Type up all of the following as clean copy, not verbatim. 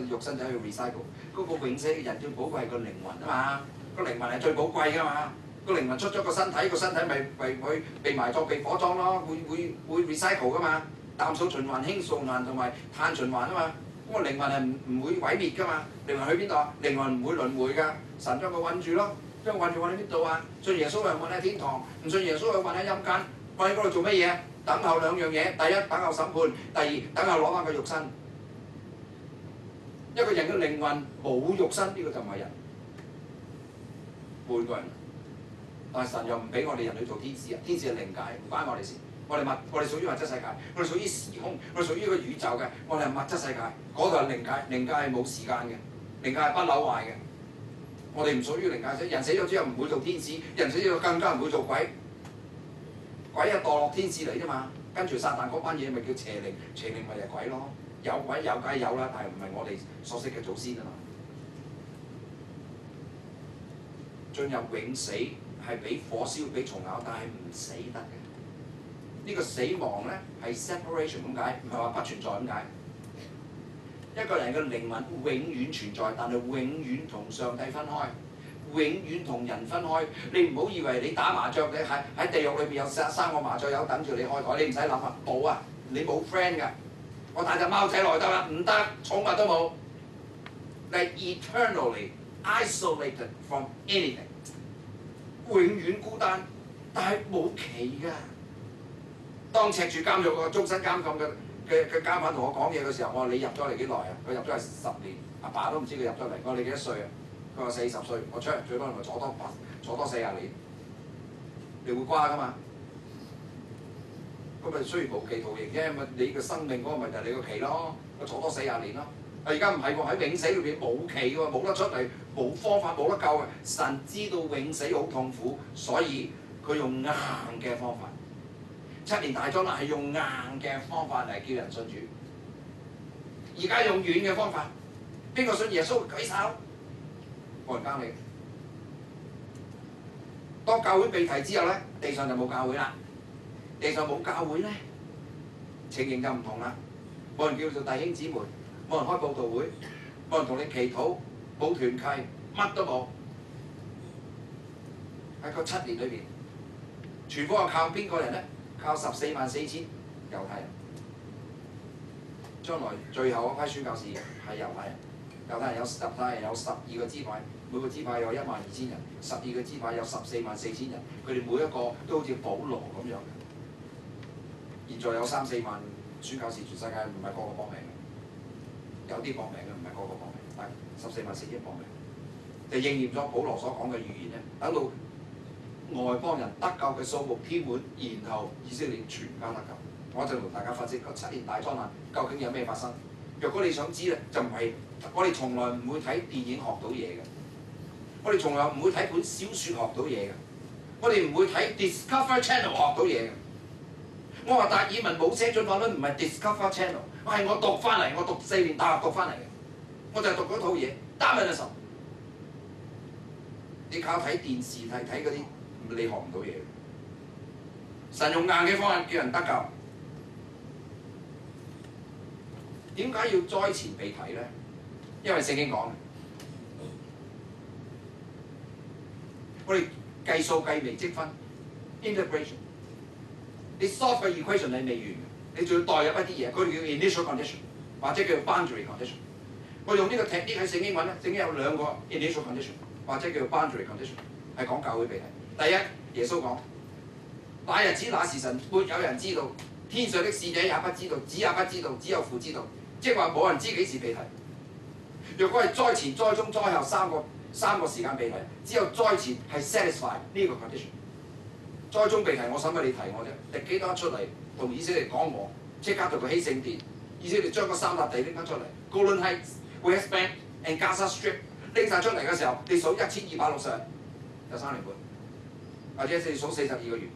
肉身就去 recycle。嗰個永死嘅人最寶貴係個靈魂啊嘛，個靈魂係最寶貴噶嘛。個靈魂出咗個身體，個身體咪會被埋葬、被火葬咯，會 recycle 噶嘛。氮素循環、氫素循環同埋碳循環啊嘛。咁個靈魂係唔會毀滅噶嘛。靈魂去邊度啊？靈魂唔會輪迴㗎，神將佢韞住咯。將佢韞住韞喺邊度啊？信耶穌嘅韞喺天堂，唔信耶穌嘅韞喺陰間。韞喺嗰度做乜嘢？等候兩樣嘢，第一等候審判，第二等候攞翻個肉身。一個人嘅靈魂冇肉身，呢個就唔係人。每個人，但係神又唔俾我哋人去做天使啊！天使係靈界，唔關我哋事。我哋屬於物質世界，我哋屬於時空，我哋屬於一個宇宙嘅，我哋係物質世界。嗰度係靈界，靈界係冇時間嘅，靈界係不朽壞嘅。我哋唔屬於靈界，人死咗之後唔會做天使，人死咗更加唔會做鬼。鬼係墮落天使嚟啫嘛，跟住撒旦嗰班嘢咪叫邪靈，邪靈咪就係鬼咯。有鬼有梗係有啦，但係唔係我哋所識嘅祖先啊嘛。進入永死係俾火燒、俾蟲咬，但係唔死得嘅。呢個死亡咧係 separation 咁解，唔係話不存在咁解。一個人嘅靈魂永遠存在，但係永遠同上帝分開，永遠同人分開。你唔好以為你打麻雀，你喺地獄裏邊有3個麻雀友等住你開台，你唔使諗啊，冇啊，你冇 friend 㗎。我帶隻貓仔來得啦，唔得，寵物都冇。你 eternally isolated from anything， 永遠孤單，但係冇期㗎。當赤柱監獄個終身監禁嘅監犯同我講嘢嘅時候，我話你入咗嚟幾耐啊？佢入咗嚟10年，阿爸都唔知佢入咗嚟。我話你幾多歲啊？佢話40歲。我出嚟最多咪坐多40年，你會瓜㗎嘛？咁咪雖然無期徒刑啫，咪你個生命嗰個咪就係你個期咯。我坐多40年咯。而家唔係喎，喺永死裏邊冇期喎，冇得出嚟，冇方法，冇得救嘅。神知道永死好痛苦，所以佢用硬嘅方法。7年大災難係用硬嘅方法嚟叫人信主，而家用軟嘅方法。邊個信耶穌舉手？冇人監你。當教會被提之後咧，地上就冇教會啦。地上冇教會咧，情形就唔同啦。冇人叫做弟兄姊妹，冇人開佈道會，冇人同你祈禱，冇團契，乜都冇。喺個7年裏邊，全部係靠邊個人咧？靠14.4萬猶太人。將來最後嗰批宣教士係猶太人。猶太人有12個支派，每個支派有12000人，12個支派有14.4萬人。佢哋每一個都好似保羅咁樣。現在有3-4萬宣教士，全世界唔係個個搏命嘅，有啲搏命嘅，唔係個個搏命，但係14.4萬搏命，就應驗咗保羅所講嘅預言咧。等到外邦人得救嘅數目添滿，然後以色列全家得救。我就同大家分析個7年大災難究竟有咩發生。若果你想知咧，就唔係我哋從來唔會睇電影學到嘢嘅，我哋從來唔會睇本小説學到嘢嘅，我哋唔會睇 Discover Channel 學到嘢嘅。我話達爾文冇寫進化論唔係 Discover Channel， 係我讀翻嚟，我讀4年大學讀翻嚟嘅，我就係讀嗰套嘢。Darwinism，你靠睇電視睇嗰啲，你學唔到嘢。神用硬嘅方法叫人得救。點解要災前被提咧？因為聖經講，我哋計數計微積分 integration， 你 solve 個 equation 你未完嘅，你仲要代入一啲嘢，佢哋叫 initial condition 或者叫 boundary condition。我用呢個 technique 喺聖經揾咧，聖經有2個 initial condition 或者叫 boundary condition， 係講教會被提。第一，耶穌講：那日子那時辰，沒有人知道，天上的使者也不知道，子也不知道，只有父知道。即係話冇人知幾時被提。若果係災前、災中、災後三個時間被提，只有災前係 satisfy 呢個 condition。災中被提，我使乜你提我啫？敵基督一出嚟同以色列講和，即刻同佢起聖殿，以色列將個3笪地拎翻出嚟 ，Golan Heights、West Bank and Gaza Strip 拎晒出嚟嘅時候，你數1260日就3年半，或者你數42個月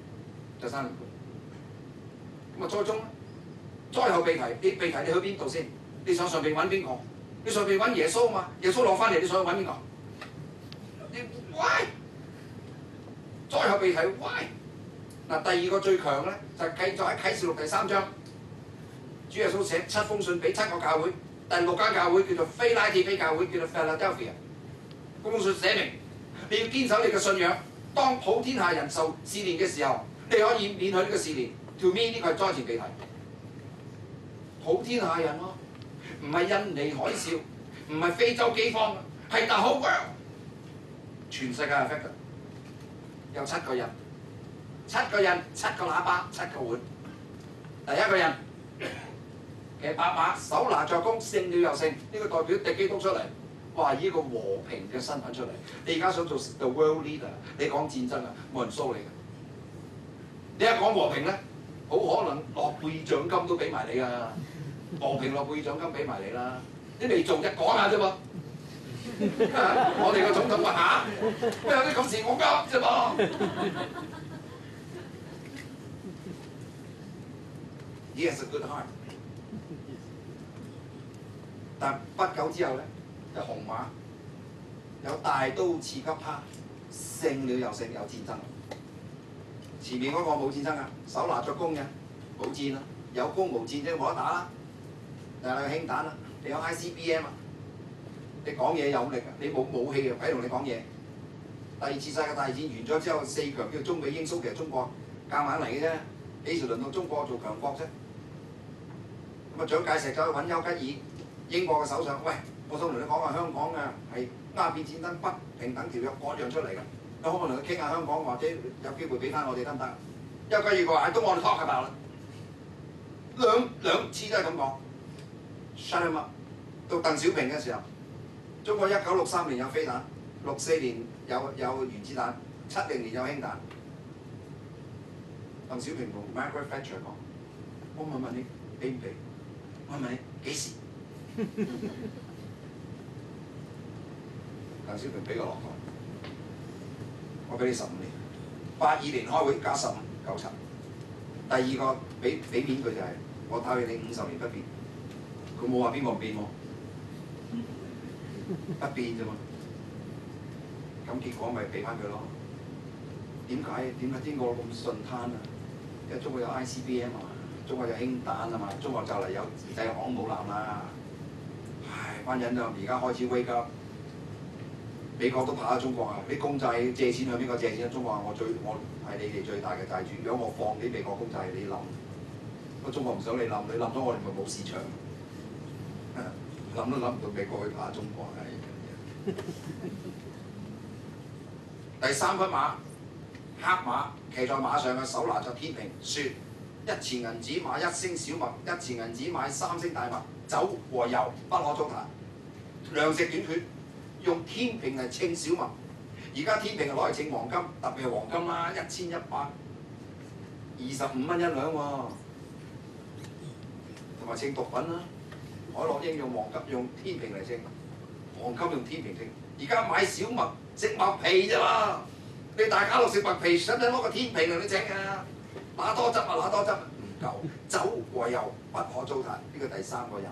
就3年半。咁啊災中咧，災後被提，你被提你去邊度先？你想上邊揾邊個？你上邊揾耶穌嘛？耶穌落翻嚟，你想去揾邊個？你 why？ 災後被提 why？ 嗱，第2個最強咧就係繼續喺啟示錄第3章，主耶穌寫7封信俾7個教會，第6間教會叫做非拉鐵非教會，叫做 Philadelphia。公信寫明，你要堅守你嘅信仰。當普天下人受試煉嘅時候，你可以免去呢個試煉。To me 呢個係災前被提。普天下人喎，唔係印尼海嘯，唔係非洲饑荒，係the whole world，全世界 affected。有7個人，7個人，7個喇叭，7個碗。第一個人嘅白馬手拿作弓，勝了又勝，呢個代表敵基督出嚟。哇！呢個和平嘅身份出嚟，你而家想做 the world leader， 你講戰爭啊，冇人蘇你嘅。你一講和平咧，好可能諾貝爾獎金都俾埋你啊！和平諾貝爾獎金俾埋你啦，你未做啫，講下啫噃。我哋個總統話嚇，咩有啲咁事我急啫噃。He has a good heart， 但不久之後咧，就紅馬有大刀刺給他，勝了又勝，有戰爭。前面嗰個冇戰爭啊，手拿作弓嘅冇戰啦，有弓無戰啫，冇得打啦。但係有氫彈啦，你有 ICBM 啊，你講嘢有力啊，你冇武器啊，鬼同你講嘢。第2次世界大戰完咗之後，4強叫中美英蘇，其實中國夾硬嚟嘅啫，幾時輪到中國做強國啫？咁啊，蔣介石走去揾丘吉爾，英國嘅首相，喂，我想同你講下香港啊，係鴉片戰爭不平等條約嗰樣出嚟㗎，你可唔可以同佢傾下香港，或者有機會俾翻我哋得唔得？丘吉爾話都我哋 talk about 啦，兩次都係咁講。shut him up。到鄧小平嘅時候，中國1963年有飛彈，64年有原子彈，70年有氫彈。鄧小平同 Margaret Thatcher 講：我問你俾唔俾？我問你幾時？鄧小平俾個落台，我俾你15年，82年開會加15，97。第二個俾面佢就係、我睇你50年不變，佢冇話邊個唔變喎，不變啫嘛。咁結果咪俾翻佢咯。點解英國咁順攤啊？因為中國有 ICBM 啊嘛，中國有氫彈啊嘛，中國就嚟有自製航母艦啦。唉，班人啊，而家開始 wake up。美國都怕中國啊！啲公債借錢向邊個借錢啊？中國話我係你哋最大嘅債主，如果我放啲美國公債你冧，咁中國唔想你冧，你冧咗我哋咪冇市場。諗都諗唔到美國會怕中國係。第3匹馬，黑馬騎在馬上嘅手拿着天平，説：1錢銀子買1升小麥，1錢銀子買3升大麥，酒和油不可糟蹋。糧食短缺，用天平嚟稱小麥。而家天平係攞嚟稱黃金，特別係黃金啦，1125蚊1兩喎。同埋稱毒品啦，海洛英用黃金用天平嚟稱，黃金用天平稱。而家買小麥食麥皮啫嘛，你大家樂食麥皮，使唔使攞個天平嚟稱啊？拿多汁啊，拿多汁唔夠，酒和油不可糟蹋。呢個第3個人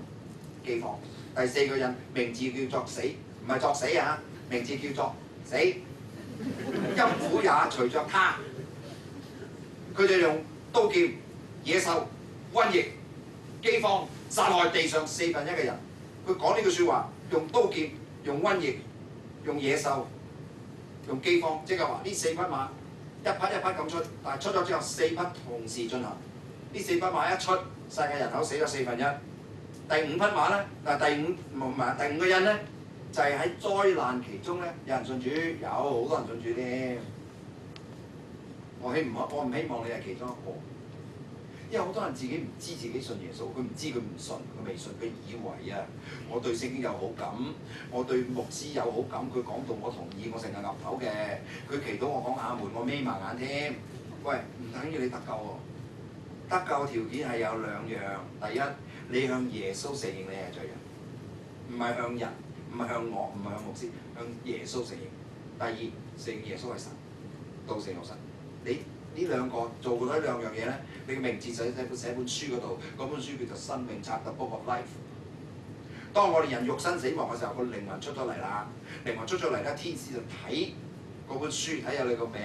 饑荒。第4個人名字叫作死，唔係作死啊，名字叫做死。陰府也隨着他，佢就用刀劍、野獸、瘟疫、饑荒殺害地上1/4嘅人。佢講呢句説話，用刀劍、用瘟疫、用野獸、用饑荒，即係話呢4匹馬一匹一匹咁出，但係出咗之後4匹同時進行。呢4匹馬一出，世界人口死咗1/4。第5匹馬咧，第5個人咧，就係喺災難其中咧，有人信主，有好多人信主添。我唔希望你係其中一個，因為好多人自己唔知自己信耶穌，佢唔知佢唔信，佢未信，佢以為啊，我對聖經有好感，我對牧師有好感，佢講到我同意，我成日岌頭嘅，佢祈禱我講阿門，我眯埋眼添。喂，唔等於你得救喎，得救條件係有2樣，第一，你向耶穌承認你係罪人，唔係向人，唔係向我，唔係向牧師，向耶穌承認。第二，承認耶穌係神，道成肉身。你呢2個做到呢2樣嘢咧，你嘅名字寫本書嗰度，嗰本書叫做《生命冊》The Book of Life。當我哋人肉身死亡嘅時候，個靈魂出咗嚟啦，靈魂出咗嚟咧，天使就睇嗰本書，睇有你個名。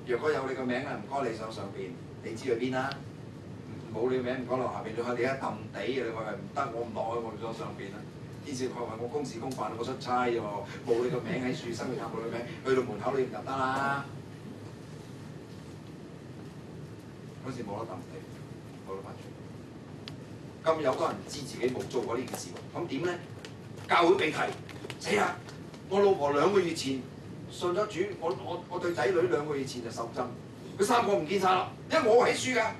若果有你個名咧，唔該你上邊，你知去邊啦？唔冇你名唔講落下邊，你話你一揼地嘅，你話唔得，我唔落去，我咗上邊啦。天使佢話我公事公辦，我出差喎，冇你個名喺樹生去探冇你名，去到門口你唔入得啦。嗰時冇得揼地，冇得發傳。咁有好多人知自己冇做過呢件事喎，咁點咧？教會被提，死啦！我老婆2個月前信咗主，我對仔女2個月前就受浸，佢3個唔見晒啦，因為我喺書㗎。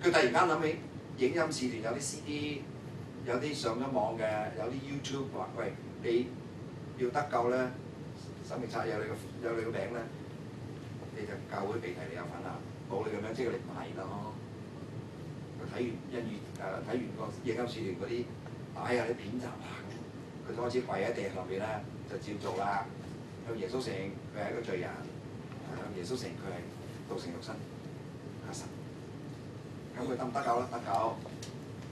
佢突然間諗起影音視段有啲 CD， 有啲上咗網嘅，有啲 YouTube 話：喂，你要得救咧，生命冊有你個名咧，你就教會被提你有份啦，冇你個名即係你唔係咯。佢睇完睇完個影音視段嗰啲帶啊啲片集啊，佢就開始跪喺地上邊咧，就照做啦。向耶穌承認佢係一個罪人，向耶穌承認佢係道成肉身阿神。咁佢得唔得救啦？得救，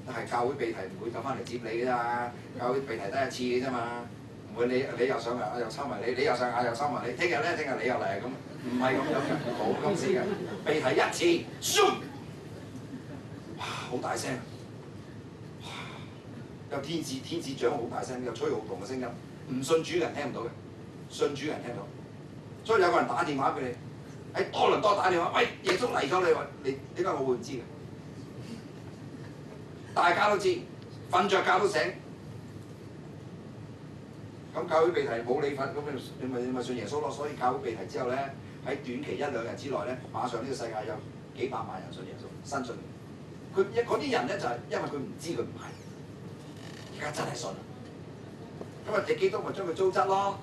但係教會被提唔會走翻嚟接你㗎咋，教會被提得1次嘅啫嘛，唔會你又上嚟，我又抽埋你，你又上嚟又抽埋你，聽日你又嚟咁，唔係咁樣嘅，冇咁事嘅，被提1次，哇好大聲，哇有天使長好大聲，有吹號筒嘅聲音，唔信主嘅人聽唔到嘅，信主嘅人聽到，所以有個人打電話俾你，喺多倫多打電話，喂耶穌嚟咗你話你點解我會唔知嘅？大家都知，瞓着覺都醒。咁教會被提冇你份，咁你咪信耶穌咯。所以教會被提之後咧，喺短期1-2日之內咧，馬上呢個世界有幾百萬人信耶穌，新信。佢嗰啲人咧就係因為佢唔知佢唔係，而家真係信。咁啊，敵基督咪將佢糟質咯。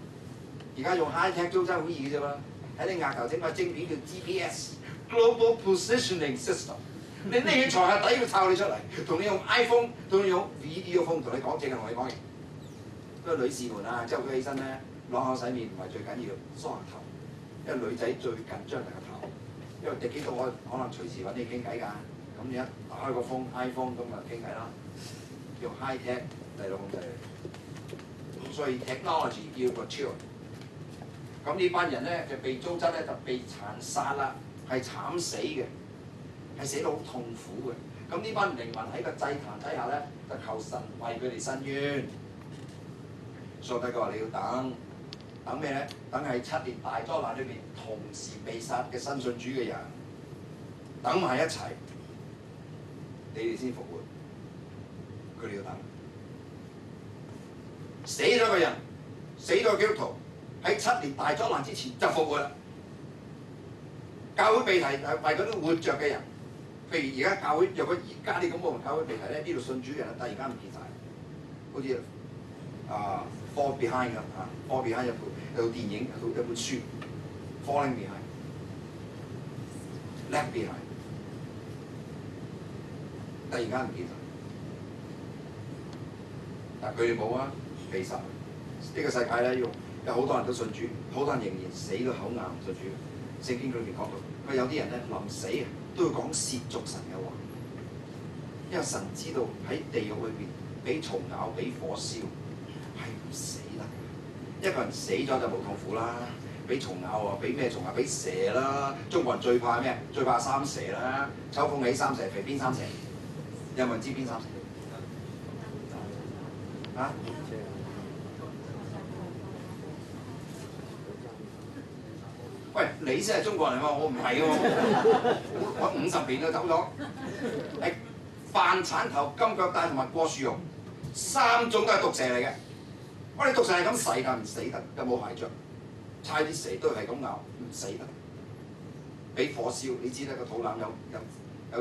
而家用 high tech 糟質好易嘅啫嘛，喺你額頭整塊晶片叫 GPS（Global Positioning System）。你匿喺床下底要抄你出嚟，同你用 iPhone， 同你用 video phone 同你講，淨係同你講嘢。嗰個女士們啊，朝頭早起身咧，攞口洗面唔係最緊要，梳下頭，因為女仔最緊張係個頭，因為敵基督可能隨時揾你傾偈㗎。咁你一打開個 iPhone 咁啊傾偈啦，用 high tech 嚟到控制你。咁所以 technology 要 mature。咁呢班人咧就被糟質咧就被殘殺啦，係慘死嘅。係死到好痛苦嘅，咁呢班靈魂喺個祭壇底下咧，就求神為佢哋伸冤。上帝佢話你要等咩咧？等係7年大災難裏邊同時被殺嘅新信主嘅人，等埋一齊，你哋先復活。佢哋要等，死咗個人，死咗基督徒喺7年大災難之前就復活啦。教會被提係為嗰啲活着嘅人。譬如而家教會，若果而家啲咁嘅教會被提咧，呢度信主嘅人突然間唔見晒，好似Fall Behind 咁嚇，Fall Behind 有套電影，有本書 Falling Behind、Left Behind， 突然間唔見晒，但佢哋冇啊，被殺。呢個世界咧，有好多人都信主，好多人仍然死到口硬唔信主。聖經裏邊講到，佢有啲人咧臨死啊，都要講褻瀆神嘅話，因為神知道喺地獄裏邊俾蟲咬、俾火燒係唔死得嘅。一個人死咗就冇痛苦啦，俾蟲咬啊，俾咩蟲啊？俾蛇啦。中國人最怕咩？最怕3蛇啦。秋風起3蛇肥，邊3蛇？有冇人知邊3蛇？啊？喂，你先係中國人喎，我唔係喎，我50年就走咗。係飯鏟頭、金腳帶同埋過樹熊3種都係毒蛇嚟嘅。我哋毒蛇係咁噬㗎，唔死得，有冇鞋着？差啲蛇都係咁咬，唔死得。俾火燒，你知啦，個肚腩有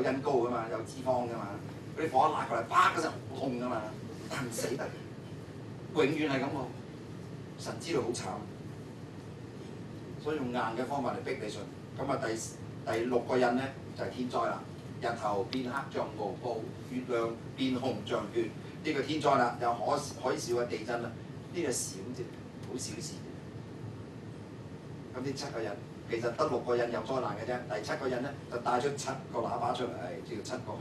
因高㗎嘛，有脂肪㗎嘛，嗰啲火一辣過嚟，啪嗰陣好痛㗎嘛，但唔死得，永遠係咁喎。神知道好慘。所以用硬嘅方法嚟逼你信，咁啊第6個印咧就係天災啦，日頭變黑像毛布，月亮變紅像血，呢個天災啦，有海嘯嘅地震啦，呢個少啫，好小事。咁呢7個印其實得6個印有災難嘅啫，第7個印咧就帶出7個喇叭出嚟，叫7個號。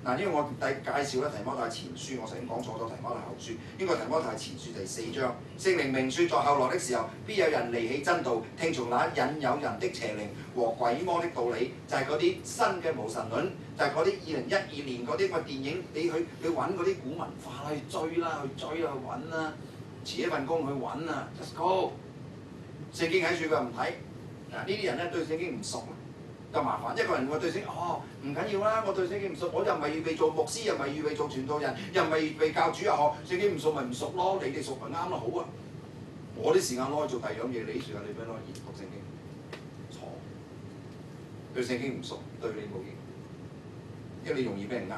嗱，因為我介紹咧提摩太前書，我曾經講錯咗提摩太後書，應該提摩太前書第4章，聖靈明説在後來的時候，必有人離棄真道，聽從那引誘人的邪靈和鬼魔的道理，就係嗰啲新嘅無神論，就係嗰啲2012年嗰啲個電影，你去揾嗰啲古文化去追啦，去揾啦，辭一份工去揾啊 ，just go。聖經喺處佢唔睇，嗱呢啲人咧對聖經唔熟。咁麻煩，一個人我對聖經唔緊要啦，我對聖經唔熟，我又唔係預備做牧師，又唔係預備做傳道人，又唔係預備教主日學，聖經唔熟咪唔熟咯，你哋熟咪啱咯，好啊！我啲時間攞去做第二樣嘢，你啲時間你俾攞去讀聖經，錯，對聖經唔熟，對你冇益，因為你容易俾人呃。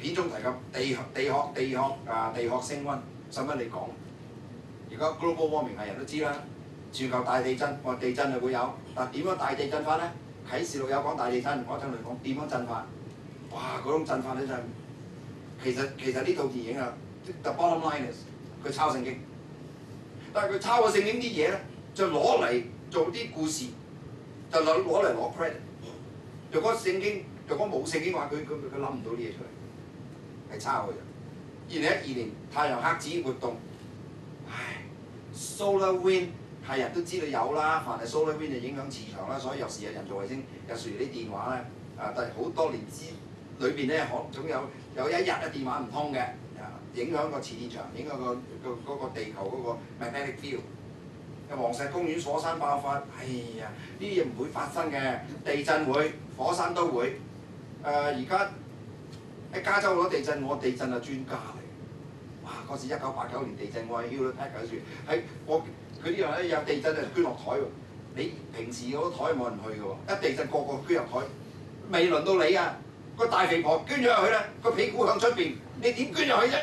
片中提及地殼升溫，使乜你講？而家 global warming 係人都知啦。全球大地震，我地震係會有，但點樣大地震法咧？啟示錄有講大地震，我聽你講點樣震法。哇！嗰種震法咧真係，其實呢套電影啊 ，The Bottom Line is 佢抄聖經，但係佢抄個聖經啲嘢咧，就攞嚟做啲故事，就攞嚟攞 credit。若果冇聖經話，佢諗唔到啲嘢出嚟，係抄嘅啫。2012年太陽黑子活動，唉 ，Solar Wind。係人都知道有啦，凡係 solar wind 就影響磁場啦，所以有時有人造衛星，有時啲電話咧，但係好多年之裏邊咧，總有一日嘅電話唔通嘅，影響個磁電場，影響嗰個地球嗰個 magnetic field。黃石公園火山爆發，哎呀，呢啲嘢唔會發生嘅，地震會，火山都會。而家喺加州嗰地震，我地震係專家嚟。哇！嗰時1989年地震，我喺 Hewlett Packard 喺我。佢啲人咧有地震就捐落台喎，你平時嗰台冇人去嘅喎，一地震個捐入台，未輪到你啊！個大肥婆捐咗入去咧，個屁股向出邊，你點捐入去啫？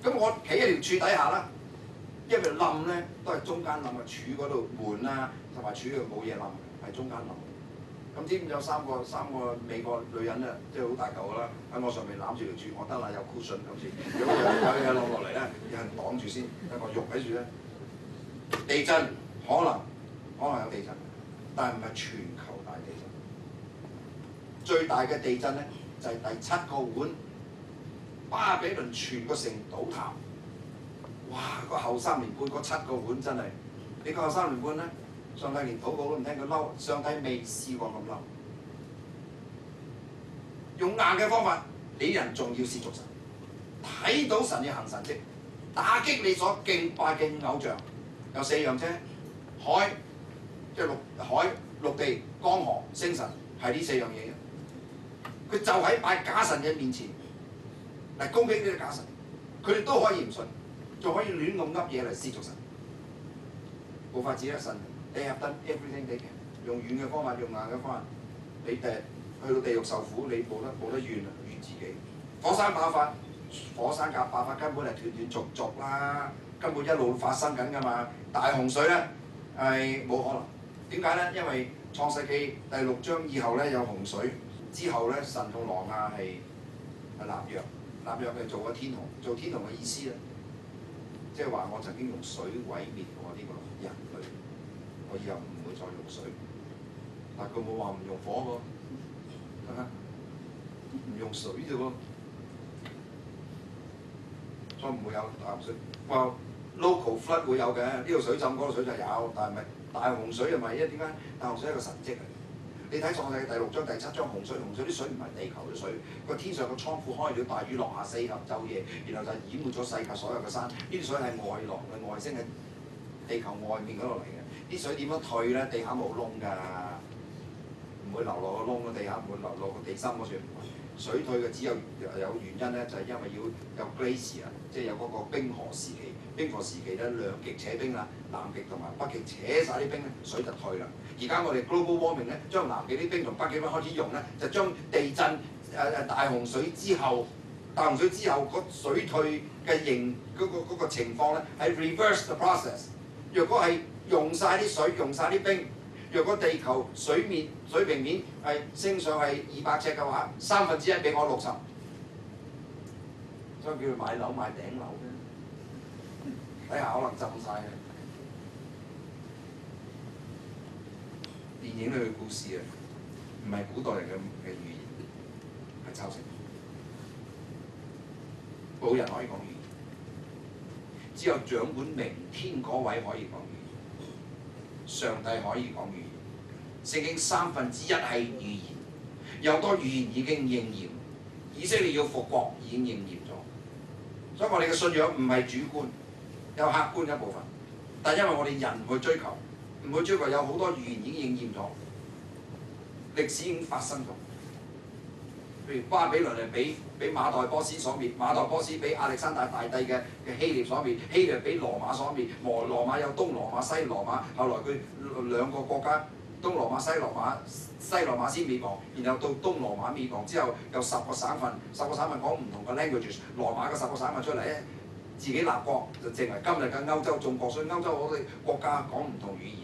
咁我企喺條柱底下啦，因為冧咧都係中間冧嘅，柱嗰度門啊同埋柱度冇嘢冧，係中間冧。咁知唔知有三個美國女人啊，即係好大嚿啦，喺我上面攬住條柱，我得啦有 cushion 咁先，如果有嘢落嚟咧，有人擋住先，等我喐喺住咧。地震可能有地震，但係唔係全球大地震。最大嘅地震咧就係第7個碗，巴比倫全個城倒塌。哇！個後3年半嗰7個碗真係，你個後3年半咧，上帝連禱告都唔聽佢嬲，上帝未試過咁嬲。用硬嘅方法，你人仲要褻瀆神，睇到神要行神蹟，打擊你所敬拜嘅偶像。有4樣啫，海即係海、陸地、江河、星神，係呢4樣嘢。佢就喺拜假神嘅面前嚟攻擊呢啲假神，佢哋都可以唔信，仲可以亂咁噏嘢嚟褻瀆神。冇法子啦，神 They have done everything they can， 用軟嘅方法，用硬嘅方法，你去到地獄受苦，你冇得怨啊，怨自己。火山爆發根本係斷斷續續啦。根本一路發生緊㗎嘛，大洪水咧係冇可能。點解咧？因為創世記第6章以後咧有洪水，之後咧神同挪亞係立約係做個天虹，做天虹嘅意思咧，即係話我曾經用水毀滅過呢個人類，我以後唔會再用水。但佢冇話唔用火喎，唔用水啫喎，所以唔會有大洪水。話local flood 會有嘅，呢度水浸嗰度水就有，但係咪大洪水又唔係？因為點解大洪水係一個神蹟嚟？你睇創世記第6章第7章洪水啲水唔係地球嘅水，個天上個倉庫開咗，大雨落下4晝夜，然後就淹沒咗世界所有嘅山。呢啲水係外來嘅外星喺地球外面嗰度嚟嘅。啲水點樣退咧？地下冇窿㗎，唔會流落個窿嘅，地下唔會流落個地心嗰處。水退嘅只有原因咧，就係因為要有 glacier 啊，即係有嗰個冰河時期。冰河時期咧，兩極扯冰啦，南極同埋北極扯晒啲冰咧，水就退啦。而家我哋 global warming 咧，將南極啲冰同北極冰開始融咧，就將地震大洪水之後嗰水退嘅嗰個情況咧，係 reverse the process。若果係用晒啲水，用晒啲冰，若果地球水平面係升上係200尺嘅話，1/3俾我60，所以叫佢買樓買頂樓嘅。底下可能浸晒嘅。電影裏嘅故事啊，唔係古代人嘅語言。係抄成，冇人可以講預言，只有掌管明天嗰位可以講預言，上帝可以講預言。聖經1/3係預言，有多預言已經應驗。以色列要復國已經應驗咗，所以我哋嘅信仰唔係主觀，有客觀一部分。但因為我哋人唔去追求，唔去追求，有好多預言已經應驗咗，歷史已經發生咗。譬如巴比倫係俾馬代波斯所滅，馬代波斯俾亞歷山大大帝嘅希臘所滅，希臘俾羅馬所滅。羅馬有東羅馬、西羅馬，後來佢兩個國家東羅馬、西羅馬先滅亡，然後到東羅馬滅亡之後，有10個省份講唔同嘅 languages， 羅馬嘅10個省份出嚟咧，自己立國就成為今日嘅歐洲眾國，所以歐洲好多國家講唔同語言。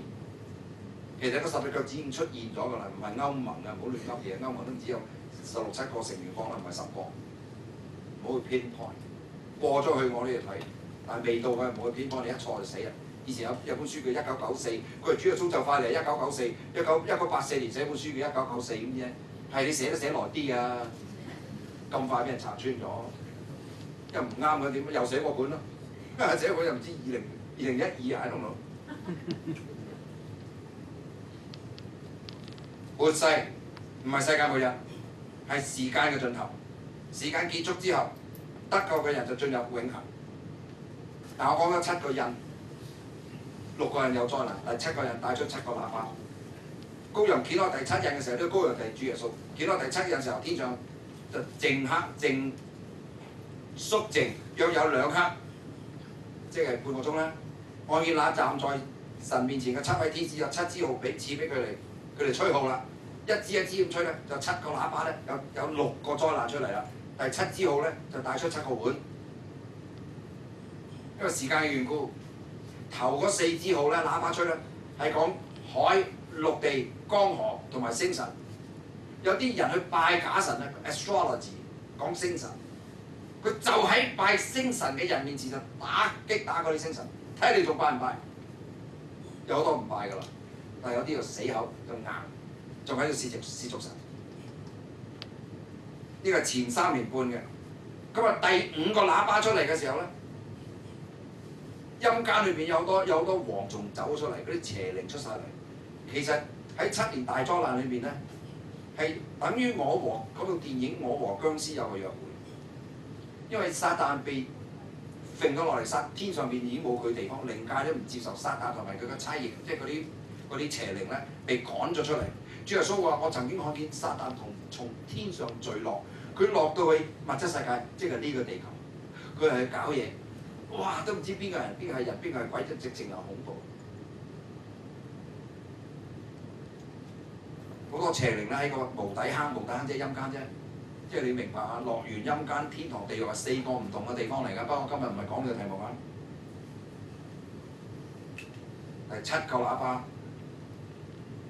其實個十隻腳指已經出現咗㗎啦，唔係歐盟啊，唔好亂噏嘢，歐盟都只有16、17個成員國啦，唔係10個，唔好去 pinpoint。過咗去我呢度睇，但係未到嘅唔好去 pinpoint，你一錯就死啦。以前有本書叫1994，佢係主耶穌就快嚟1994，1984年寫本書叫1994咁啫，係你寫都寫耐啲啊，咁快俾人拆穿咗，又唔啱嘅點？又寫過本咯，寫過又唔知2012啊，喺度諗。末世唔係世界末日，係時間嘅盡頭。時間結束之後，得救嘅人就進入永恆。但我講咗7個印，6個人有災難，第7個人帶出7個喇叭。羔羊掀開第7印嘅時候，呢個羔羊就係主耶穌。掀開第7印嘅時候，天上就靜黑肅靜，約有2刻，即係半個鐘啦。看見那站在神面前嘅7位天使有7支號賜俾佢哋。佢哋吹號啦，一支一支咁吹咧，就7個喇叭咧，有6個災難出嚟啦。第7支號咧就帶出7個碗，因為時間嘅緣故，頭嗰4支號咧喇叭吹咧係講海、陸地、江河同埋星神。有啲人去拜假神咧 ，astrology 講星神，佢就喺拜星神嘅人面前就擊打嗰啲星神，睇你仲拜唔拜？有好多唔拜㗎啦。但有啲就死口就硬，仲喺度褻瀆神。呢個係前3年半嘅。咁啊，第5個喇叭出嚟嘅時候咧，陰間裏邊有好多蝗蟲走出嚟，嗰啲邪靈出晒嚟。其實喺7年大災難裏邊咧，係等於我和嗰套電影《我和僵屍有個約會》，因為撒旦被揈咗落嚟，天上邊已經冇佢地方，靈界都唔接受撒旦同埋佢嘅差役，即係嗰啲邪靈咧被趕咗出嚟。主耶穌話：我曾經看見撒旦從天上墜落，佢落到去物質世界，即係呢個地球，佢係去搞嘢。哇！都唔知邊個人邊個係人邊個係鬼，都直情係恐怖。好多邪靈咧喺個無底坑即係陰間啫。即係你明白啊？樂園、陰間、天堂、地獄係4個唔同嘅地方嚟㗎。不過今日唔係講呢個題目啊。第7個喇叭，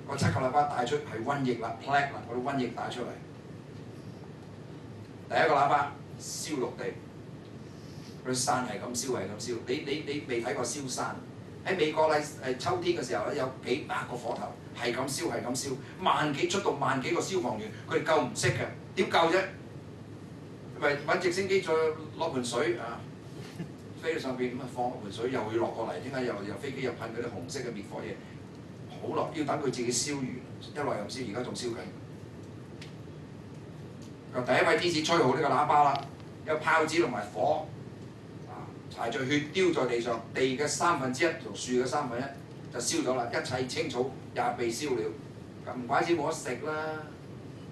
個7個喇叭帶出係瘟疫啦 plague 啦，嗰啲瘟疫帶出嚟。第1個喇叭燒陸地，嗰啲山係咁燒係咁燒。你未睇過燒山？喺美國咧秋天嘅時候咧，有幾百個火頭係咁燒係咁燒，出到萬幾個消防員，佢哋救唔識嘅，點救啫？咪揾直升機再攞盆水啊！飛到上邊咁啊，放盆水又會落過嚟，點解又飛機又噴嗰啲紅色嘅滅火嘢？好耐，要等佢自己燒完，一來又燒，而家仲燒緊。第1位天使吹號呢個喇叭啦，有炮子同埋火，柴在血丟在地上，地嘅1/3同樹嘅1/3就燒咗啦，一切青草也被燒了。咁唔怪之冇得食啦，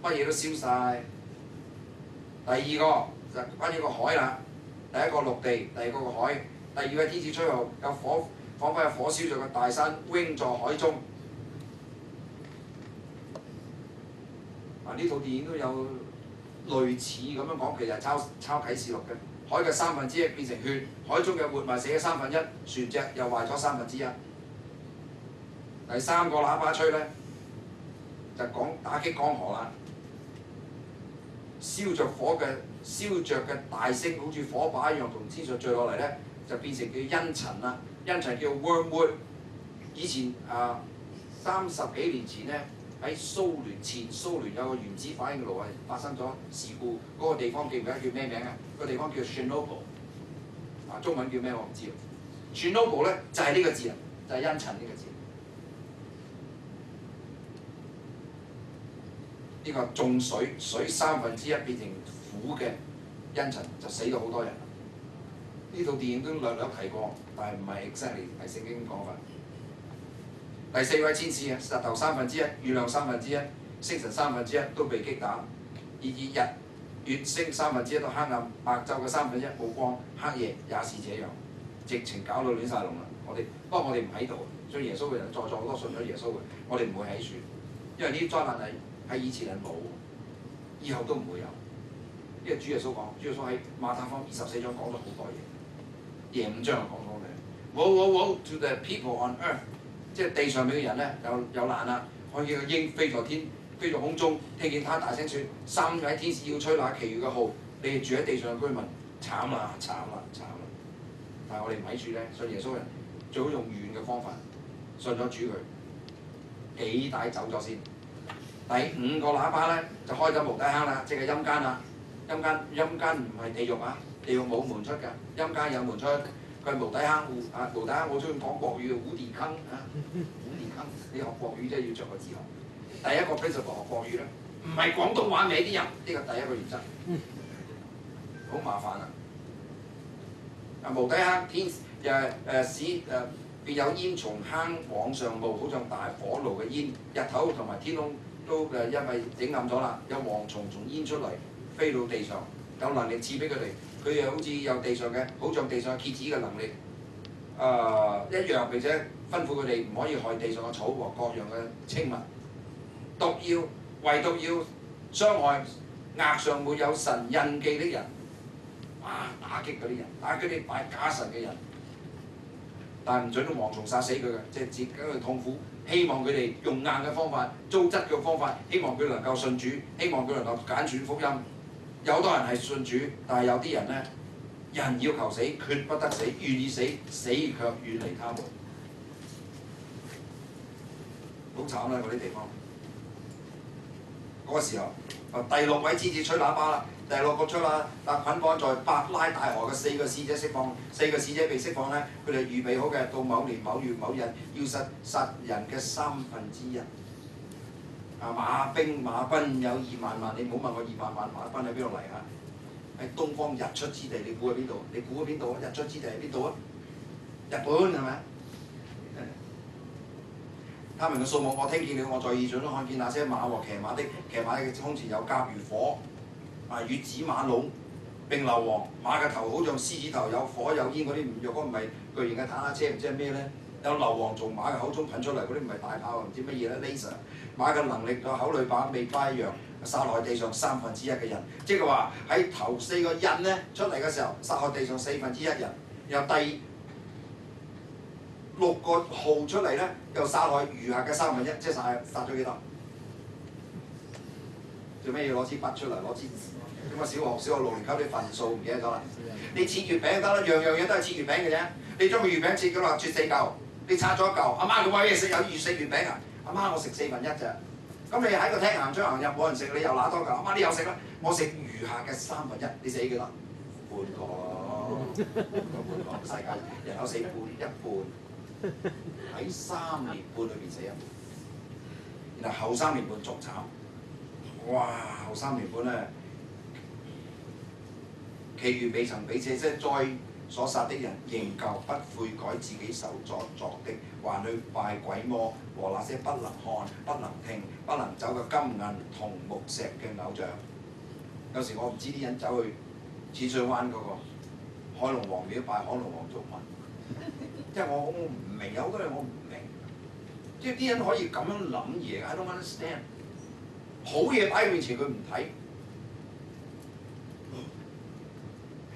乜嘢都燒晒。第2個就關於個海啦。第1個陸地，第2個海。第2位天使吹號，有火，彷彿有火燒在個大山，扔在海中。呢套電影都有類似咁樣講，其實係抄啟示錄嘅。海嘅1/3變成血，海中嘅活物死咗1/3，船隻又壞咗1/3。第3個喇叭吹咧，就講打擊江河啦。燒着嘅大星，好似火把一樣，從天上墜落嚟咧，就變成叫茵蔯啦。茵蔯叫 wormwood。以前30幾年前咧，喺前蘇聯有個原子反應爐係發生咗事故，嗰、個地方記唔記得叫咩名啊？個地方叫 Chernobyl， 啊中文叫咩我唔知。Chernobyl 咧就係呢個字啊，就係茵蔯呢個字。呢個重水1/3變成苦嘅茵蔯就死咗好多人。呢套電影都略略提過，但係唔係 exactly 係聖經講法。第4位天使啊，日頭1/3，月亮1/3，星辰1/3都被擊打，日月星1/3都黑暗，白晝嘅1/3冇光，黑夜也是這樣，直情搞到亂晒龍啦！不過我哋唔喺度，所以耶穌嘅人在座好多信咗耶穌嘅，我哋唔會喺處，因為呢啲災難係以前係冇，以後都唔會有。因為主耶穌喺馬太福音24章講咗好多嘢，25章就講咗嘅。Woe to the people on earth， 即係地上面嘅人咧有難啦，看見個鷹飛在空中，聽見他大聲説：3位天使要吹那其餘嘅號，你哋住喺地上嘅居民，慘啦！但係我哋唔喺處咧，信耶穌嘅人最好用軟嘅方法，信咗主佢，幾大走咗先。第5個喇叭咧就開咗無底坑啦，即係陰間啦。陰間唔係地獄啊，地獄冇門出㗎，陰間有門出。佢係無底坑無底坑我中意講國語無底坑啊，無底坑。你學國語真係要着個字學。第一個 principle 學國語咧，唔係廣東話名啲音，呢個第一個原則。好麻煩啊！無底坑便有煙從坑往上冒，好像大火爐嘅煙。日頭同埋天空都因為整暗咗啦，有蝗蟲從煙出嚟，飛到地上，有能力賜俾佢哋。佢哋好似有地上嘅，好像地上嘅蠍子嘅能力，一樣，並且吩咐佢哋唔可以害地上嘅草和各樣嘅青物，唯獨要傷害額上沒有神印記的人。打擊嗰啲人，打擊啲拜假神嘅人，但係唔準用蝗蟲殺死佢嘅，即係自己去痛苦。希望佢哋用硬嘅方法、糟質嘅方法，希望佢能夠信主，希望佢能夠揀選福音。有好多人係信主，但係有啲人咧，人要求死，決不得死，願意死，死卻遠離他們。好慘啦！嗰啲地方。嗰個時候，第6位天使吹喇叭啦。第6個出啦，捆綁在伯拉大河嘅4個使者釋放，4個使者被釋放咧，佢哋預備好嘅，到某年某月某日要殺人嘅1/3。馬軍有2萬萬，你唔好問我2萬萬馬軍喺邊度嚟啊？喺東方日出之地，你估喺邊度？你估喺邊度啊？日出之地喺邊度啊？日本係咪？他們嘅數目我聽見了，我在異象中看見那些馬和騎馬嘅胸前有甲如火。月子馬龍並硫磺，馬嘅頭好像獅子頭，有火有煙嗰啲，若果唔係巨型嘅坦克車，唔知係咩咧？有硫磺從馬嘅口中噴出嚟，嗰啲唔係大炮，唔知乜嘢咧 laser。馬嘅能力個口裏把尾巴一樣，殺害地上1/3嘅人，即係話喺頭4個印咧出嚟嘅時候，殺害地上1/4人，然後第6個號出嚟咧，又殺害餘下嘅1/3，即係殺咗幾多？做咩要攞支筆出嚟攞支？咁啊！小學6年級啲份數唔記得咗啦。你切月餅得啦，樣嘢都係切月餅嘅啫。你將個月餅切咗落，切4嚿，你拆咗1嚿。阿媽佢話嘢食有4月餅啊！阿媽我食1/4咋。咁你喺個廳行出行入冇人食，你又揦多嚿。阿媽你又食啦，我食餘下嘅1/3，你死幾多？半個世界人口死半一半，喺3年半裏邊死一半。然後後3年半仲慘，哇！後3年半咧。其餘未曾被這些災所殺的人，仍舊不悔改自己手所作的，還去拜鬼魔和那些不能看、不能聽、不能走嘅金銀銅木石嘅偶像。有時我唔知啲人走去淺水灣嗰個海龍王廟拜海龍王做乜，即係我唔明，有好多嘢我唔明，即係啲人可以咁樣諗嘢 ，I don't understand。好嘢擺喺面前佢唔睇。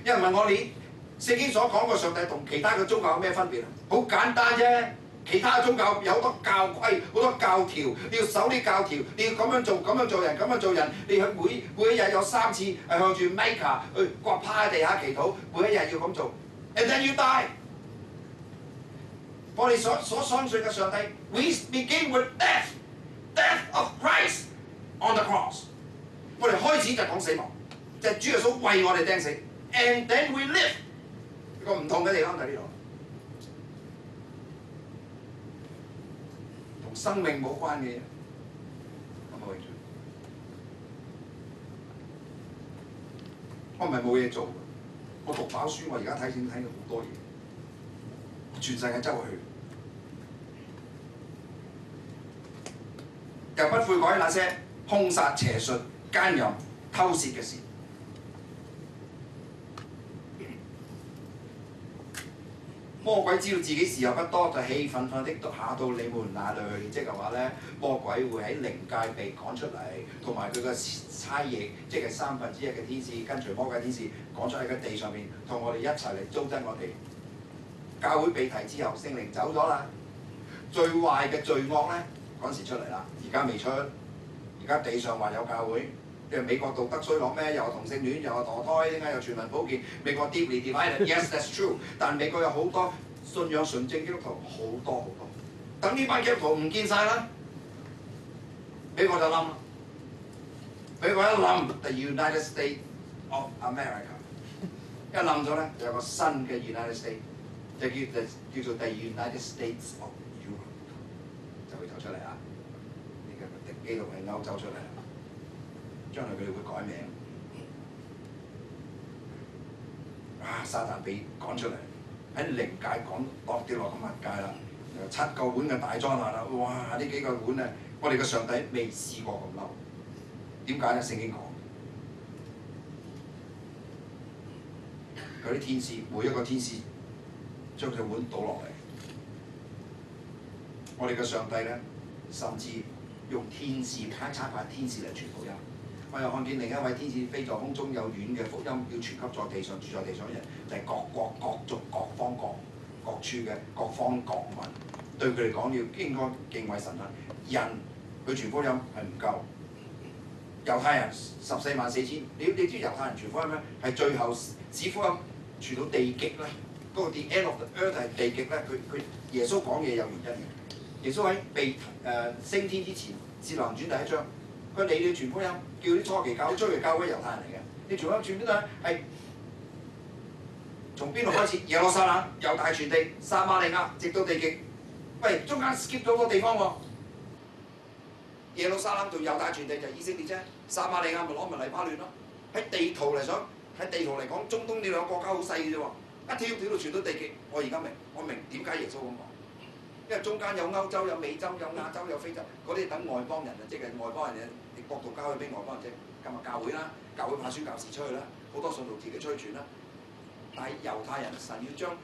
有人問我你聖經所講嘅上帝同其他嘅宗教有咩分別啊？好簡單啫，其他宗教有好多教規、好多教條，你要守啲教條，你要咁樣做、咁樣做人、咁樣做人，你去每一日有3次係向住 Mecca 去跪趴喺地下祈禱，每一日要咁做 ，and then you die。我哋所相信嘅上帝 ，we begin with death of Christ on the cross。我哋開始就講死亡，就係主耶穌為我哋釘死 ，and then we live。個唔同嘅地方就喺呢度，同生命冇關嘅嘢，有冇興趣？我唔係冇嘢做，我讀飽書，我而家睇到好多嘢，全世界周圍去。又不悔改那些兇殺、邪術、奸淫、偷竊嘅事。魔鬼知道自己時日不多，就氣憤憤的下到你們那裏去，即係話咧，魔鬼會喺靈界被趕出嚟，同埋佢個差役，即係1/3嘅天使跟隨魔鬼天使趕出喺個地上面，同我哋一齊嚟糟質我哋。教會被提之後，聖靈走咗啦，最壞嘅罪惡咧嗰陣時出嚟啦，而家未出，而家地上話有教會。因為美國道德衰落咩？又同性戀，又墮胎，點解又全民保健？美國 deeply divided，yes that's true。但美國有好多信仰純正基督徒，好多好多。等呢班基督徒唔見晒啦，美國就冧啦。美國一冧 ，the United States of America 一冧咗咧，就有個新嘅 United States， 就叫做 the United States of Europe， 就會走出嚟啦。呢個基督係歐洲出嚟。將來佢哋會改名，撒旦被趕出嚟，喺靈界跌落個物界啦，7個碗嘅大災難啦，哇！呢幾個碗咧，我哋嘅上帝未試過咁嬲。點解咧？聖經講，嗰啲天使每一個天使將隻碗倒落嚟，我哋嘅上帝咧，甚至用天使差派天使嚟傳福音。我又看見另一位天使飛在空中，有遠嘅福音要傳給在地上住在地上嘅人，就係各國各族各方各處嘅各方各民，對佢哋講要應該敬畏神啦。人去傳福音係唔夠，猶太人144000，你知猶太人傳福音咩？係最後使福音傳到地極咧，嗰個 the end of the earth 係地極咧。佢耶穌講嘢有原因嘅。耶穌喺被升天之前，《使徒行傳》第1章。佢你要傳福音，叫啲初期教會、初期教會猶太人嚟嘅。你傳福音傳邊度係從邊度開始？耶路撒冷、猶大全地、撒瑪利亞，直到地極。喂，中間 skip 咗個地方喎。耶路撒冷同猶大全地就係以色列啫，撒瑪利亞咪攞埋黎巴嫩咯。喺地圖嚟講，中東呢兩個國家好細嘅啫喎，一跳到傳到地極。我而家明，我明點解耶穌咁講。因為中間有歐洲、有美洲、有亞洲、有非洲，嗰啲等外邦人啊，即係外邦人嘅國度交去俾外邦人啫。今日教會啦，教會派宣教士出去啦，好多信徒自己出去傳啦。但係猶太人神要將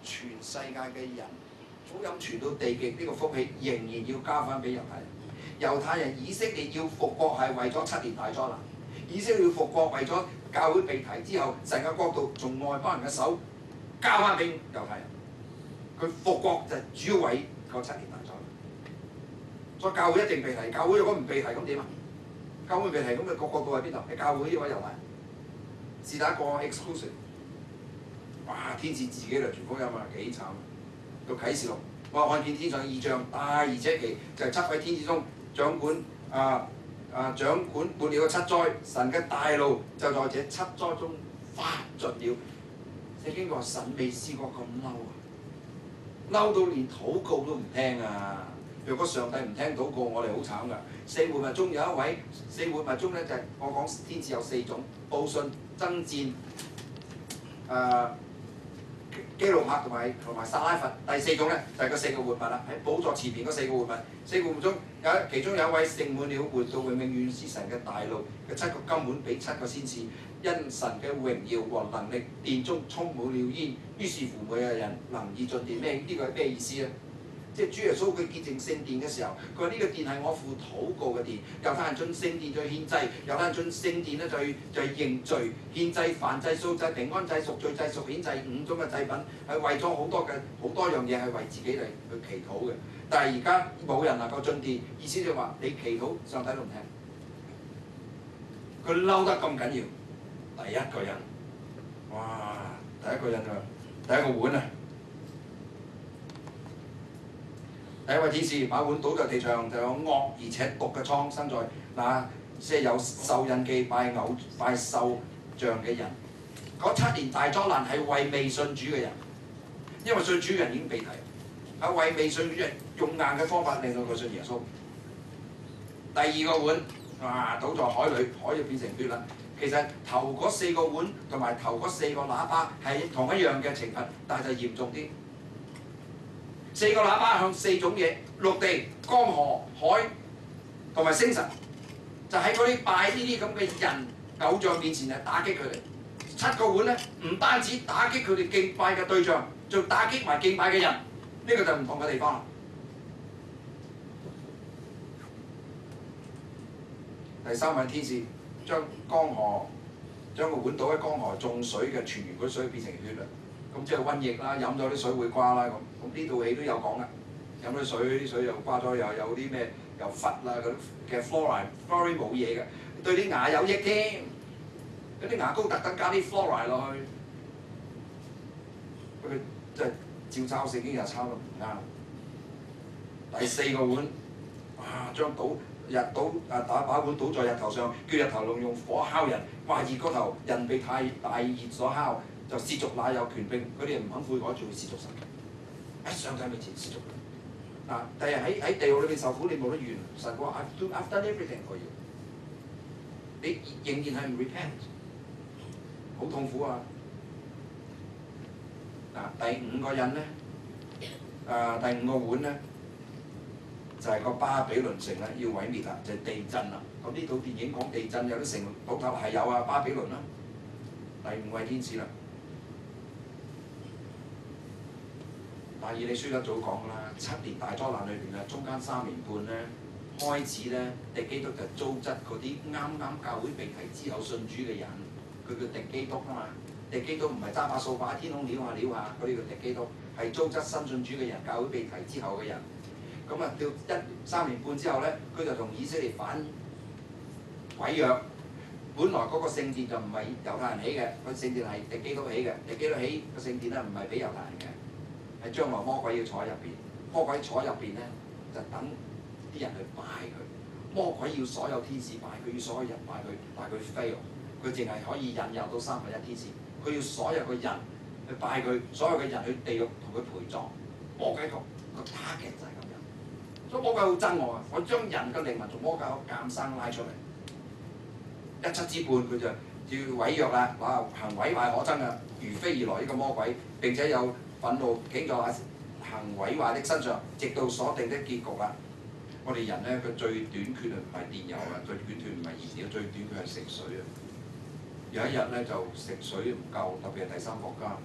全世界嘅人福音傳到地極，呢個福氣仍然要交翻俾猶太人。猶太人以色列要復國係為咗7年大災難，以色列要復國為咗教會被提之後，成個國度從外邦人嘅手交翻俾猶太人。佢復國就主要為個7年大災難，所以教會一定被提。教會如果唔被提咁點啊？教會被提咁嘅個國度喺邊度？喺教會呢位猶太人，是但一個 exclusive。哇！天使自己嚟傳福音啊，幾慘！到啟示錄，我看見天上異象，大而且奇，就係7位天使中掌管掌管滿了7災，神嘅大怒就在這7災中發盡了。聖經話神未試過咁嬲啊！嬲到連禱告都唔聽啊！若果上帝唔聽禱告，我哋好慘噶。4活物中有一位4活物中咧，就係我講天使有4種：報信、爭戰、基路伯同埋撒拉弗。第4種咧就係嗰4個活物啦，喺寶座前邊嗰4個活物。4個活物中其中有一位盛滿了活到永永遠遠是神嘅大怒嘅7個金碗俾7個先知。因神嘅榮耀和能力，殿中充滿了煙，於是乎每個人能以進殿。呢個係咩意思咧？即係主耶穌佢潔淨聖殿嘅時候，佢話呢個殿係我父禱告嘅殿。猶太人進聖殿就獻祭，猶太人進聖殿咧就認罪、獻祭、燔祭、素祭、平安祭、贖罪祭、贖愆祭5種嘅祭品，係為咗好多樣嘢係為自己嚟去祈禱嘅。但係而家冇人能夠進殿，意思就話你祈禱上帝都唔聽，佢嬲得咁緊要。第一個人，哇！第一個人啊，第一個碗啊，第一位天使把碗倒在地上，就有惡而且毒嘅瘡生在那些有獸印記拜獸像嘅人。嗰7年大災難係為未信主嘅人，因為信主嘅人已經被提，係為未信主嘅人用硬嘅方法令到佢信耶穌。第二個碗倒在海裏，海就變成血啦。其實頭嗰4個碗同埋頭嗰4個喇叭係同一樣嘅懲罰，但係就嚴重啲。4個喇叭向4種嘢：陸地、江河、海同埋星神，就喺嗰啲拜呢啲咁嘅人偶像面前係打擊佢哋。7個碗咧，唔單止打擊佢哋敬拜嘅對象，仲打擊埋敬拜嘅人。呢、個就唔同嘅地方啦。第3位天使將個碗倒喺江河眾水嘅泉源嗰啲水變成血啦。咁即係瘟疫啦，飲咗啲水會瓜啦咁。咁呢套戲都有講噶，飲咗啲水又瓜咗，又有啲咩又氟啦嗰啲嘅 fluoride 冇嘢嘅，對啲牙有益添。嗰啲牙膏特登加啲 fluoride 落去，佢即係照抄聖經又抄得唔啱。第4個碗，將把碗倒在日頭上，叫日頭用火烤人，熱嗰頭，人被太大熱所烤，就褻瀆那有權柄，佢哋唔肯悔改，仲會褻瀆神。喺上帝面前褻瀆。第日喺地獄裏面受苦，你冇得怨。神話 I've done everything for you， 你仍然係唔 repent， 好痛苦啊！第5個人咧，第5個碗咧，就係個巴比倫城啦，要毀滅啦，就係地震啦。咁呢套電影講地震，有啲城倒塌係有啊，巴比倫啦。第5位天使啦。但以理書一早講啦，7年大災難裏邊啊，中間3年半咧，開始咧，敵基督就糟質嗰啲啱啱教會被提之後信主嘅人，佢叫敵基督啊嘛。敵基督唔係揸把掃把喺天空撩下嗰啲叫敵基督，係糟質新信主嘅人，教會被提之後嘅人。咁啊，到3年半之後咧，佢就同以色列反毀約。本來嗰個聖殿就唔係猶太人起嘅，個聖殿係敵基督起嘅。敵基督起個聖殿咧，唔係俾猶太人嘅。係將來魔鬼要坐喺入邊，魔鬼坐喺入邊咧就等啲人去拜佢。魔鬼要所有天使拜佢，要所有人拜佢，但係佢 fail， 佢淨係可以引誘到1/3天使。佢要所有嘅人去拜佢，所有嘅人去地獄同佢陪葬。魔鬼個 target 就係咁樣，所以魔鬼好憎我啊！我將人嘅靈魂從魔鬼監生拉出嚟，1/7佢就要毀約啦，行毀壞可憎啊，如飛而來呢個魔鬼，並且有憤怒傾在行毀壞的身上，直到所定的結局啦。我哋人咧，佢最短缺啊，唔係電油啊，最短缺唔係燃料，最短缺係食水啊。有一日咧就食水唔夠，特別係第三國家，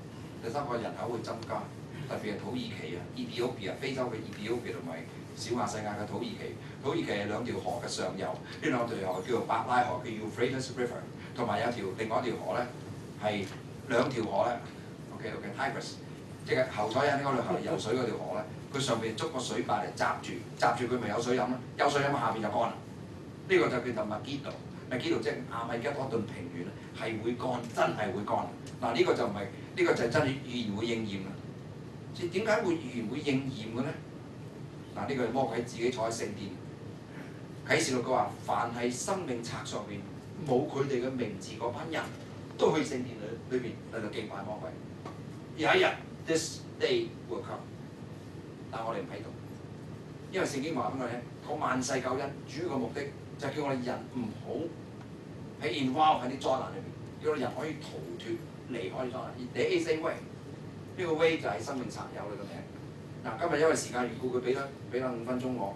第三國人口會增加，特別係土耳其啊、Ethiopia 非洲嘅 Ethiopia 同埋小亞細亞嘅土耳其。土耳其係2條河嘅上游，呢2條河叫做伯拉河，叫 Euphrates River， 同埋有另外一條河咧係2條河咧 ，Tigris， 即係侯賽因嗰條河游水嗰條河咧，佢上邊捉個水壩嚟閘住佢咪有水飲咯，有水飲下邊就乾啦。呢個就叫做麥基道。咪基道即係亞米加多頓平原係會乾，真係會乾。嗱呢個就唔係，呢個就係真係預言會應驗啦。即係點解會預言會應驗嘅咧？嗱呢個係魔鬼自己坐喺聖殿。啟示錄佢話：凡係生命冊上邊冇佢哋嘅名字嗰班人，都去聖殿裏邊喺度敬拜魔鬼。有一日 ，this day will come， 但我哋唔喺度，因為聖經話俾我哋聽，個萬世救恩主要嘅目的。就叫我哋人唔好喺 involve 喺啲災難裏邊，叫我哋人可以逃脫離開災難。The A way， 呢個 way 就係生命冊有你個名。嗱，今日因為時間緣故，佢俾啦5分鐘我，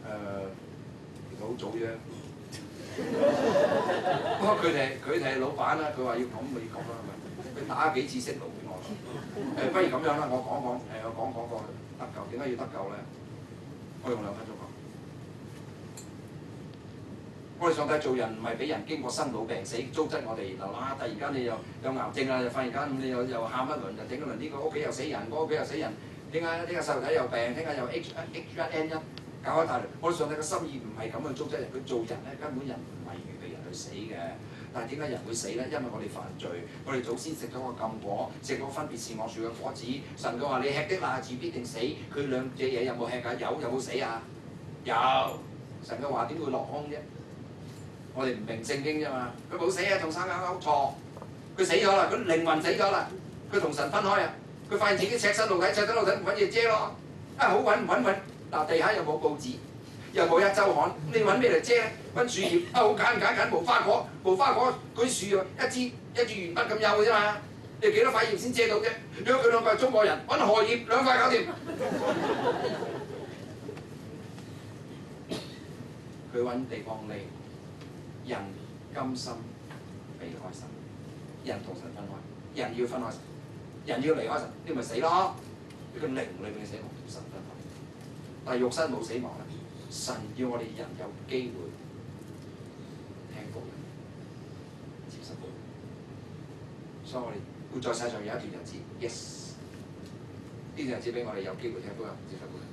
其實好早啫。不過佢哋係老闆啦，佢話要講咪要講啦，係咪？佢打幾次息路俾我。不如咁樣啦，我講個得救，點解要得救咧？我用2分鐘講。我哋上帝做人唔係俾人經過生老病死糟質我哋，嗱突然間你有癌症啦，忽然間你又喊一輪，就整一輪呢個屋企又死人，嗰個屋企又死人，點解呢個細路仔又病，點解又 H1N1 搞一大輪？我哋上帝嘅心意唔係咁去糟質人，佢做人咧根本人唔係預備人去死嘅。但係點解人會死咧？因為我哋犯罪，我哋祖先食咗個禁果，食咗分別善惡樹嘅果子。神佢話：你吃的那日子必定死。佢兩隻嘢有冇吃㗎？有冇死啊？有。神嘅話點會落空啫？我哋唔明聖經啫嘛。佢冇死啊，仲生勾勾錯。佢死咗啦，佢靈魂死咗啦，佢同神分開啊。佢發現自己赤身露體，赤身露體唔揾嘢遮咯。啊，好揾唔揾？嗱，地下又冇報紙，又冇一週刊，你揾咩嚟遮咧？揾樹葉啊，好揀無花果，無花果嗰啲樹啊，一支鉛筆咁幼嘅啫嘛。你幾多塊葉先遮到啫？如果佢兩個係中國人，揾荷葉兩塊搞掂。佢揾地方匿，人甘心離開神，人同神分開，人要分開神，人要離開神，你咪死咯！你個靈裏邊嘅死亡同神分開，但係肉身冇死亡啦。神要我哋人有機會聽福音、接受福音，所以我哋會在世上有一段日子 ，yes， 呢段日子俾我哋有機會聽福音、接受福音。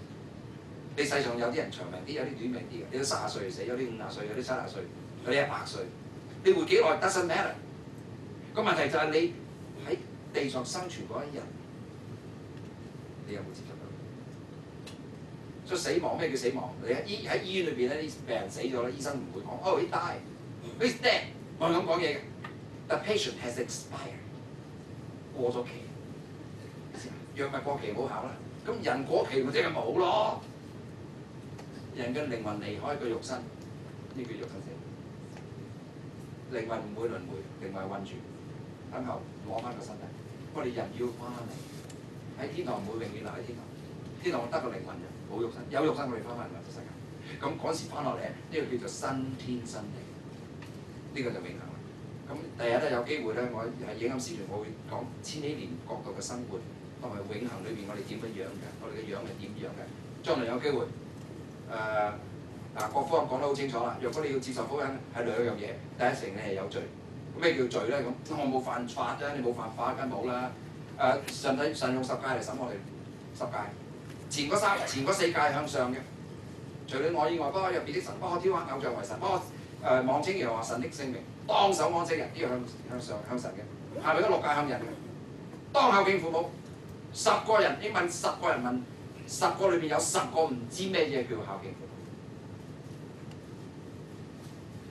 你世上有啲人長命啲，有啲短命啲嘅，你都30歲死，有啲50歲，有啲70歲，有啲100歲，你活幾耐 doesn't matter。個問題就係你喺地上生存嗰一日，你有冇接受到？所以死亡咩叫死亡？你喺醫院裏邊咧，啲病人死咗咧，醫生唔會講哦，he died，he's dead，我係咁講嘢嘅。The patient has expired， 過咗期，藥物過期冇效啦。咁人過期咪即係冇咯。人嘅靈魂離開個肉身，呢叫肉身死。靈魂唔會輪迴，靈魂韞住，等候攞翻個身體。我哋人要翻嚟喺天堂，唔會永遠留喺天堂。天堂得個靈魂啫，冇肉身。有肉身我哋翻返嚟物質世界。咁嗰時翻落嚟，呢個叫做新天新地，呢個就永恆啦。咁第日咧有機會咧，我係影響視傳，我會講千禧年國度嘅生活，同埋永恆裏邊我哋點樣嘅，我哋嘅樣係點樣嘅。將來有機會。國科講得好清楚啦。若果你要接受福音，係兩樣嘢。第一成你係有罪。咩叫罪咧？咁我冇犯法啫，你冇犯法梗冇啦。神用10誡嚟審我哋，10誡。前嗰4誡向上嘅，除你我以外，不可有別的神，不可雕刻偶像為神，不可妄稱耶和華神的聖名，當守安息日，呢個向上向神嘅。下面嗰6誡向人嘅，當孝敬父母。10個人，你問10個人問。10個裏邊有10個唔知咩嘢叫孝敬父母。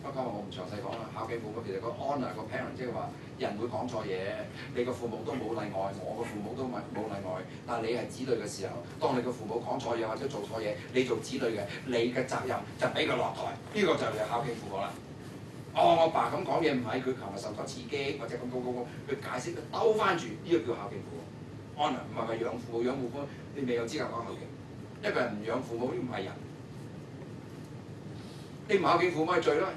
不過我唔詳細講啦。孝敬父母其實個 honour 個 parent 即係話人會講錯嘢，你個父母都冇例外，我個父母都冇例外。但係你係子女嘅時候，當你個父母講錯嘢或者做錯嘢，你做子女嘅，你嘅責任就俾佢落台。呢個就係孝敬父母啦。我爸咁講嘢唔係，佢琴日受咗刺激或者咁佢解釋佢兜翻住，呢個叫孝敬父母。honour 唔係話養父母。你未有資格講孝敬，一個人唔養父母，呢唔係人。你唔孝敬父母係罪咯。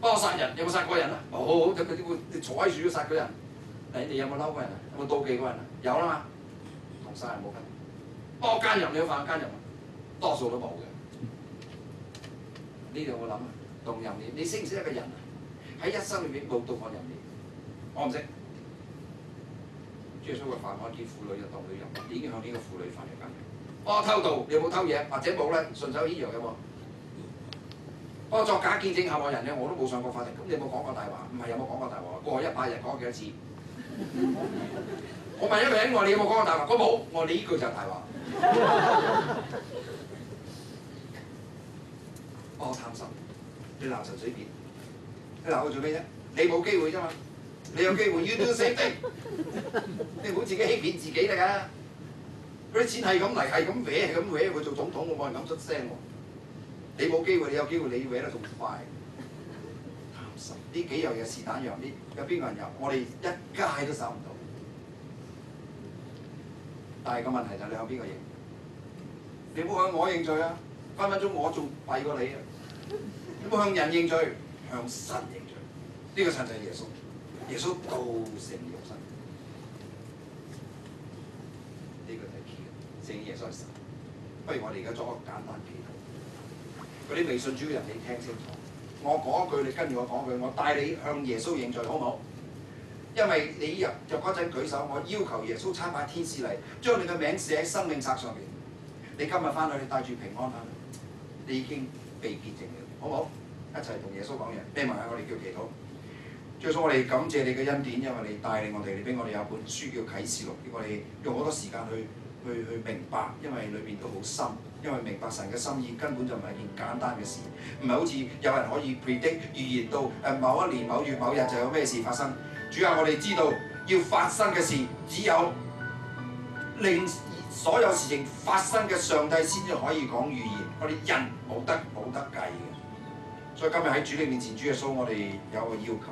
幫我殺人，有冇殺過人啊？冇，咁佢會坐喺樹都殺過人。你有冇嬲過人啊？有冇妒忌過人啊？有啦嘛，同殺人冇分。幫我奸淫，你有犯奸淫啊？多數都冇嘅。呢度我諗啊，動淫念，你識唔識一個人啊？喺一生裏邊冇動過淫念，我唔識。耶穌嘅犯案見婦女就當女人，已經向呢個婦女犯咗奸。幫我偷盜，你有冇偷嘢？或者冇咧，順手牽羊有冇？幫我作假見證陷害人嘅，我都冇上過法庭。咁你有冇講過大話？唔係有冇講過大話？過去100日講幾多次？我問一個人我話你有冇講過大話？佢冇，我話你呢句就係大話。幫我貪心，你鬧神水扁，你鬧佢做咩啫？你冇機會啫嘛。你有機會 you do the same thing， 你唔好自己欺騙自己嚟㗎。嗰啲錢係咁嚟，係咁搲，係咁搲，佢做總統，我冇人敢出聲喎。你冇機會，你有機會，你搲得仲快。貪心，呢幾樣嘢是但樣，有邊個人有？我哋一屆都守唔到。但係個問題就係你向邊個認？你冇向我認罪啊！分分鐘我仲弊過你啊！你冇向人認罪，向神認罪。呢個神就係耶穌。耶穌道成肉身，呢個就係 key。聖耶穌係神。不如我哋而家做一個簡單祈禱。嗰啲未信主嘅人，你聽清楚。我講一句，你跟住我講句，我帶你向耶穌認罪，好唔好？因為你入嗰陣舉手，我要求耶穌差派天使嚟，將你嘅名寫喺生命冊上面。你今日翻去，你帶住平安翻去，你已經被潔淨了，好唔好？一齊同耶穌講嘢，孭埋啊！我哋叫祈禱。主耶穌，我哋感謝你嘅恩典，因為你帶領我哋，你俾我哋有本書叫啟示錄，叫我哋用好多時間去明白，因為裏面都好深。因為明白神嘅心意根本就唔係一件簡單嘅事，唔係好似有人可以 predict 預言到某一年某月某日就有咩事發生。主啊，我哋知道要發生嘅事，只有令所有事情發生嘅上帝先至可以講預言，我哋人冇得計嘅。所以今日喺主你面前，主耶穌，我哋有個要求，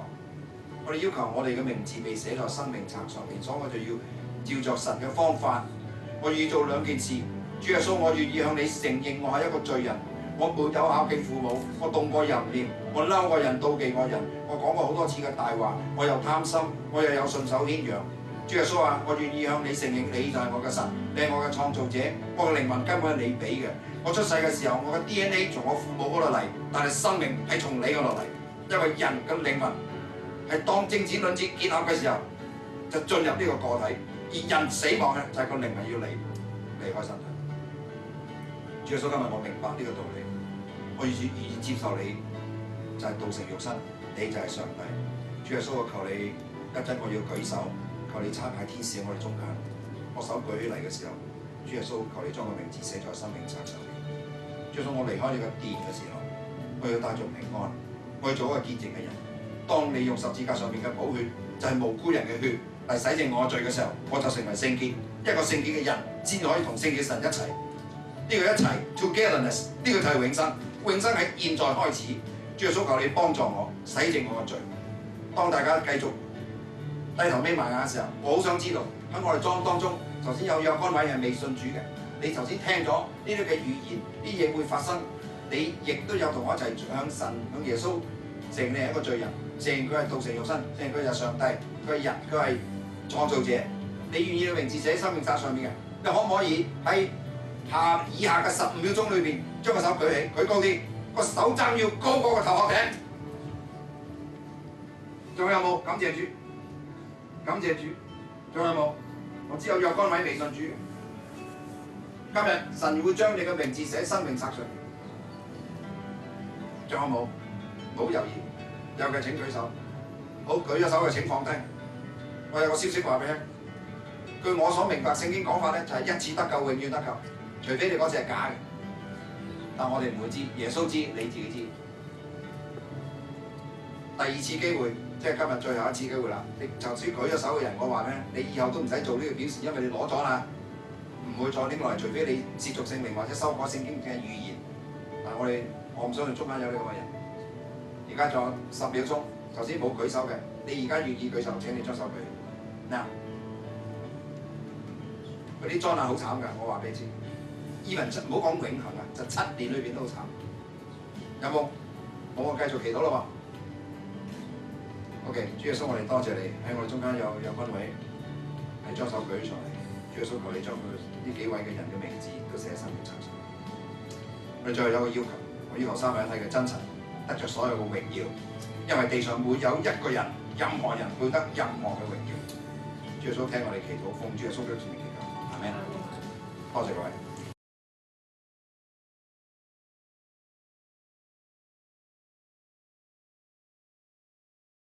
我哋要求我哋嘅名字被寫在生命冊上面，所以我就要照着神嘅方法，我要做兩件事。主耶穌，我願意向你承認我係一個罪人，我沒有孝敬父母，我動過淫念，我嬲過人，妒忌過人，我講過好多次嘅大話，我又貪心，我又有順手牽羊。主耶穌啊，我願意向你承認你就係我嘅神，你係我嘅創造者，我嘅靈魂根本係你俾嘅。我出世嘅時候，我嘅 DNA 從我父母嗰度嚟，但係生命係從你嗰度嚟，因為人嘅靈魂係當精子卵子結合嘅時候就進入呢個個體，而人死亡嘅就係個靈魂要離開身體。主耶穌，今日我明白呢個道理，我願意接受你就係道成肉身，你就係上帝。主耶穌，我求你一陣我要舉手，求你差派天使喺我哋中間。我手舉起嚟嘅時候，主耶穌，求你將個名字寫在生命冊上面。主耶穌，我離開呢個殿嘅時候，我要帶著平安，我要做一個潔淨嘅人。當你用十字架上面嘅寶血，就係無辜人嘅血嚟洗淨我罪嘅時候，我就成為聖潔。一個聖潔嘅人先可以同聖潔神一齊。呢個一齊 togetherness， 呢個就係永生。永生喺現在開始。主耶穌，求你幫助我洗淨我嘅罪。當大家繼續低頭眯埋眼嘅時候，我好想知道喺我哋當中，頭先有若干位係未信主嘅，你頭先聽咗呢啲嘅預言，啲嘢會發生，你亦都有同我一齊向神、向耶穌承認你係一個罪人，承認佢係道成肉身，承認佢係上帝，佢係人，佢係創造者。你願意嘅名字寫喺生命冊上面嘅，你可唔可以喺以下嘅15秒鐘裏邊，將個手舉起，舉高啲，個手踭要高過個頭殼頂。仲有冇？感謝主，感謝主。仲有冇？我知有若干位未信主嘅。今日神會將你嘅名字寫喺生命冊上面。仲有冇？唔好猶豫，有嘅請舉手。好，舉咗手嘅請放低。我有個消息話俾你聽。據我所明白聖經講法咧，就係一次得救，永遠得救。除非你嗰次係假嘅，但我哋唔會知，耶穌知，你自己知。第二次機會，即係今日最後一次機會啦。你就算舉咗手嘅人，我話咧，你以後都唔使做呢個表示，因為你攞咗啦，唔會再拎落嚟。除非你褻瀆聖靈或者修改聖經嘅預言。但我唔相信中間有呢個人。而家仲有10秒鐘，頭先冇舉手嘅，你而家願意舉手？請你將手舉。嗱，嗰啲災難好慘㗎，我話俾你知。even 唔好講永恆啊，就7年裏邊都好慘。有冇？冇我繼續祈禱啦喎。OK， 主耶穌，我哋多謝你喺我哋中間有分位係將手舉上嚟。主耶穌，求你將佢呢幾位嘅人嘅名字都寫喺生命冊上。我哋最後有個要求，我要求三位一體嘅真神得着所有嘅榮耀，因為地上沒有一個人、任何人配得任何嘅榮耀。主耶穌聽我哋祈禱，奉主耶穌嘅名祈求，阿們。多謝各位。